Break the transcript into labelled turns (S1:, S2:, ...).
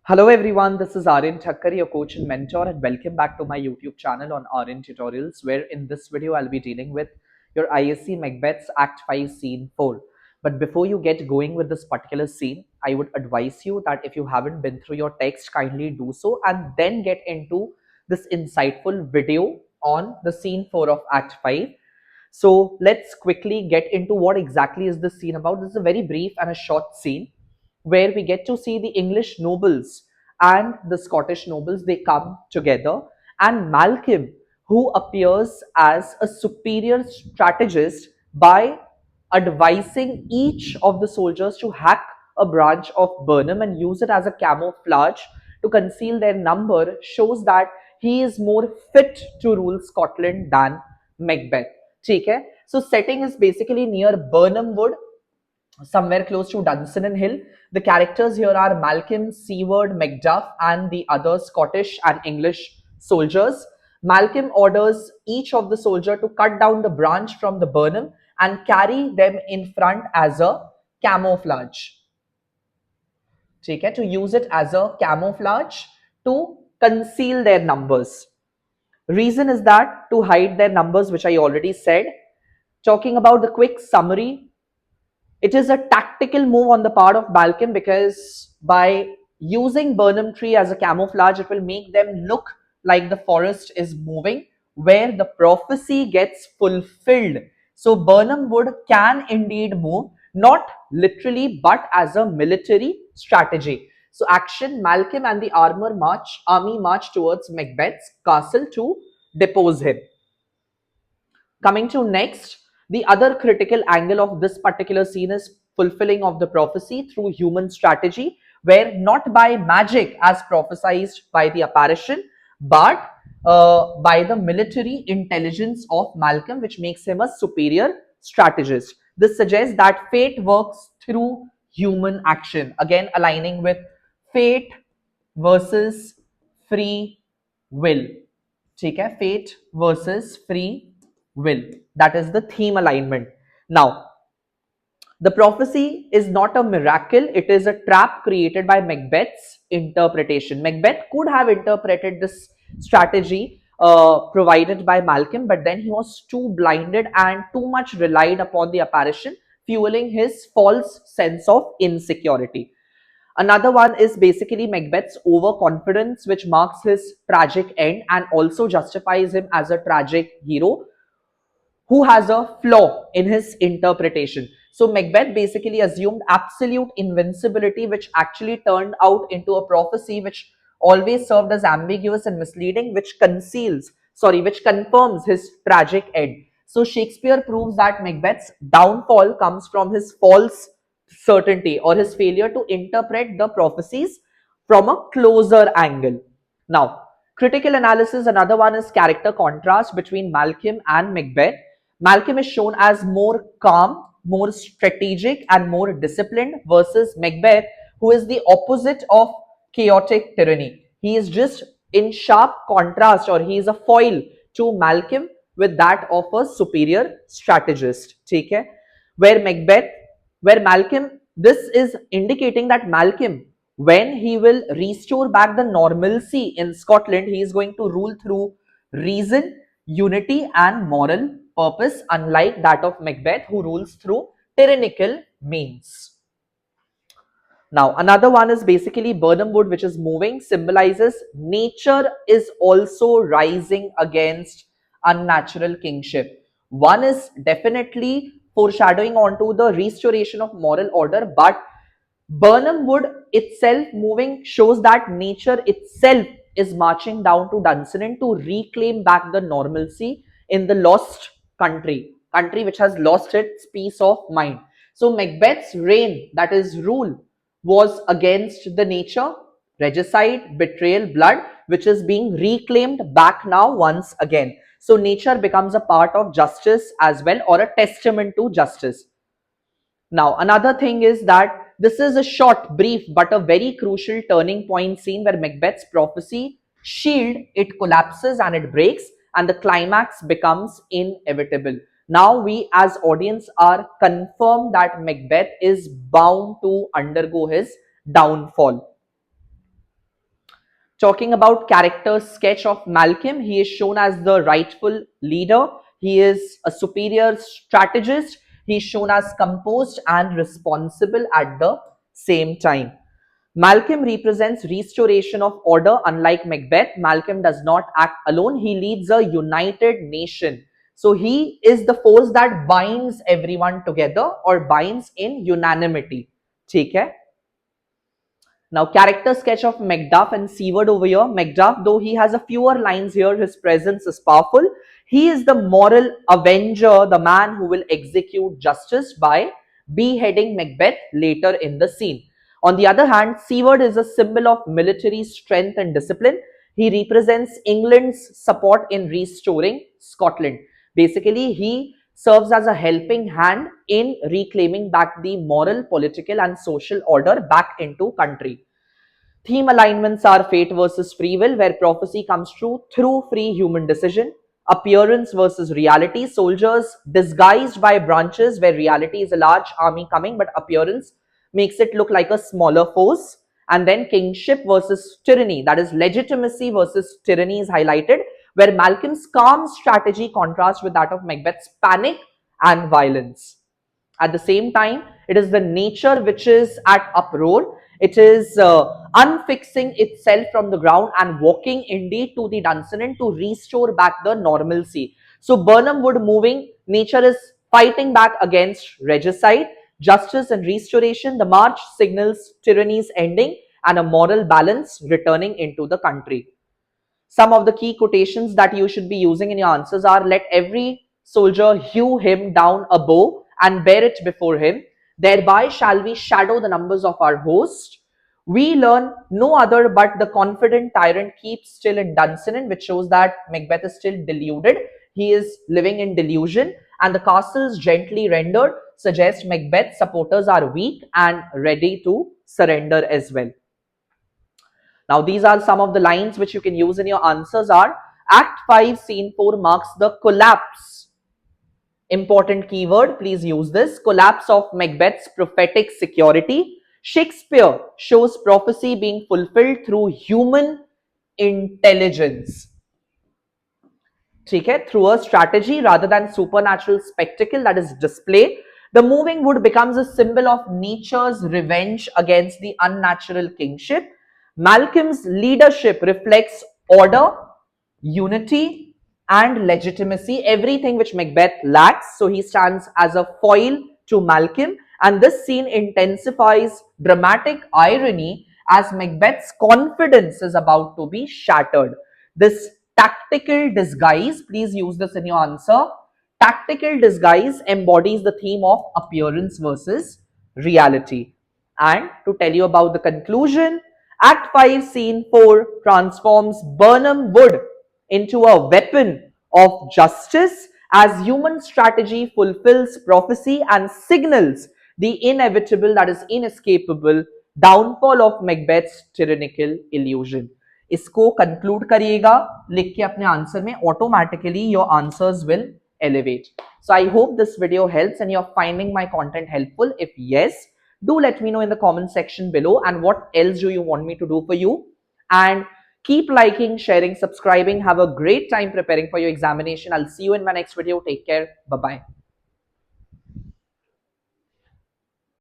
S1: Hello everyone, this is Aryan Thakkar, your coach and mentor, and welcome back to my YouTube channel on ARYAN Tutorials, where in this video I'll be dealing with your ISC Macbeth's Act 5 Scene 4. But before you get going with this particular scene, I would advise you that if you haven't been through your text, kindly do so and then get into this insightful video on the Scene 4 of Act 5. So let's quickly get into what exactly is this scene about. This is a very brief and a short scene where we get to see the English nobles and the Scottish nobles. They come together, and Malcolm, who appears as a superior strategist by advising each of the soldiers to hack a branch of Birnam and use it as a camouflage to conceal their number, shows that he is more fit to rule Scotland than Macbeth. Okay? So setting is basically near Birnam Wood, somewhere close to Dunstan Hill. The characters here are Malcolm, Seward, Macduff, and the other Scottish and English soldiers. Malcolm orders each of the soldier to cut down the branch from the Birnam and carry them in front as a camouflage. To use it as a camouflage to conceal their numbers. Reason is that to hide their numbers, which I already said. Talking about the quick summary, it is a tactical move on the part of Malcolm because by using Birnam tree as a camouflage, it will make them look like the forest is moving, where the prophecy gets fulfilled. So Birnam Wood can indeed move, not literally, but as a military strategy. So action, Malcolm and the army march towards Macbeth's castle to depose him. Coming to next, the other critical angle of this particular scene is fulfilling of the prophecy through human strategy, where not by magic as prophesied by the apparition, but by the military intelligence of Malcolm, which makes him a superior strategist. This suggests that fate works through human action, again aligning with fate versus free will. ठीक है, fate versus free will. That is the theme alignment. Now, the prophecy is not a miracle, it is a trap created by Macbeth's interpretation. Macbeth could have interpreted this strategy provided by Malcolm, but then he was too blinded and too much relied upon the apparition, fueling his false sense of insecurity. Another one is basically Macbeth's overconfidence, which marks his tragic end and also justifies him as a tragic hero who has a flaw in his interpretation. So Macbeth basically assumed absolute invincibility, which actually turned out into a prophecy which always served as ambiguous and misleading, which confirms his tragic end. So Shakespeare proves that Macbeth's downfall comes from his false certainty or his failure to interpret the prophecies from a closer angle. Now, critical analysis, another one is character contrast between Malcolm and Macbeth. Malcolm is shown as more calm, more strategic, and more disciplined versus Macbeth, who is the opposite of chaotic tyranny. He is just in sharp contrast, or he is a foil to Malcolm with that of a superior strategist. Okay? Where Macbeth, where Malcolm, this is indicating that Malcolm, when he will restore back the normalcy in Scotland, he is going to rule through reason, unity, and moral purpose, unlike that of Macbeth, who rules through tyrannical means. Now, another one is basically Birnam Wood, which is moving, symbolizes nature is also rising against unnatural kingship. One is definitely foreshadowing onto the restoration of moral order, but Birnam Wood itself moving shows that nature itself is marching down to Dunstan to reclaim back the normalcy in the lost country which has lost its peace of mind. So Macbeth's reign, that is rule, was against the nature, regicide, betrayal, blood, which is being reclaimed back now once again. So nature becomes a part of justice as well, or a testament to justice. Now, another thing is that this is a short, brief, but a very crucial turning point scene where Macbeth's prophecy shield, it collapses and it breaks, and the climax becomes inevitable. Now we as audience are confirmed that Macbeth is bound to undergo his downfall. Talking about character sketch of Malcolm, he is shown as the rightful leader. He is a superior strategist. He is shown as composed and responsible at the same time. Malcolm represents restoration of order. Unlike Macbeth, Malcolm does not act alone. He leads a united nation. So he is the force that binds everyone together or binds in unanimity. ठीक है? Now, character sketch of Macduff and Seward over here. Macduff, though he has a fewer lines here, his presence is powerful. He is the moral avenger, the man who will execute justice by beheading Macbeth later in the scene. On the other hand, Seward is a symbol of military strength and discipline. He represents England's support in restoring Scotland. Basically, he serves as a helping hand in reclaiming back the moral, political and social order back into country. Theme alignments are fate versus free will, where prophecy comes true through free human decision. Appearance versus reality, soldiers disguised by branches, where reality is a large army coming, but appearance makes it look like a smaller force. And then kingship versus tyranny, that is legitimacy versus tyranny is highlighted, where Malcolm's calm strategy contrasts with that of Macbeth's panic and violence. At the same time, it is the nature which is at uproar. It is unfixing itself from the ground and walking indeed to the Dunsinane to restore back the normalcy. So Birnam Wood moving, nature is fighting back against regicide, justice and restoration. The march signals tyranny's ending and a moral balance returning into the country. Some of the key quotations that you should be using in your answers are: let every soldier hew him down a bow and bear it before him. Thereby shall we shadow the numbers of our host. We learn no other but the confident tyrant keeps still in Dunsinane, which shows that Macbeth is still deluded. He is living in delusion, and the castles gently rendered suggest Macbeth's supporters are weak and ready to surrender as well. Now, these are some of the lines which you can use in your answers are: Act 5, Scene 4 marks the collapse. Important keyword, please use this. Collapse of Macbeth's prophetic security. Shakespeare shows prophecy being fulfilled through human intelligence. Through a strategy rather than supernatural spectacle that is display. The moving wood becomes a symbol of nature's revenge against the unnatural kingship. Malcolm's leadership reflects order, unity, and legitimacy, everything which Macbeth lacks. So he stands as a foil to Malcolm, and this scene intensifies dramatic irony as Macbeth's confidence is about to be shattered. This tactical disguise, please use this in your answer. Tactical disguise embodies the theme of appearance versus reality. And to tell you about the conclusion, Act 5, Scene 4 transforms Birnam Wood into a weapon of justice as human strategy fulfills prophecy and signals the inevitable, that is inescapable, downfall of Macbeth's tyrannical illusion. इसको conclude करिएगा लिख के अपने answer में, automatically your answers will elevate. So I hope this video helps and you're finding my content helpful. If yes, do let me know in the comment section below, and what else do you want me to do for you. And keep liking, sharing, subscribing. Have a great time preparing for your examination. I'll see you in my next video. Take care. Bye-bye.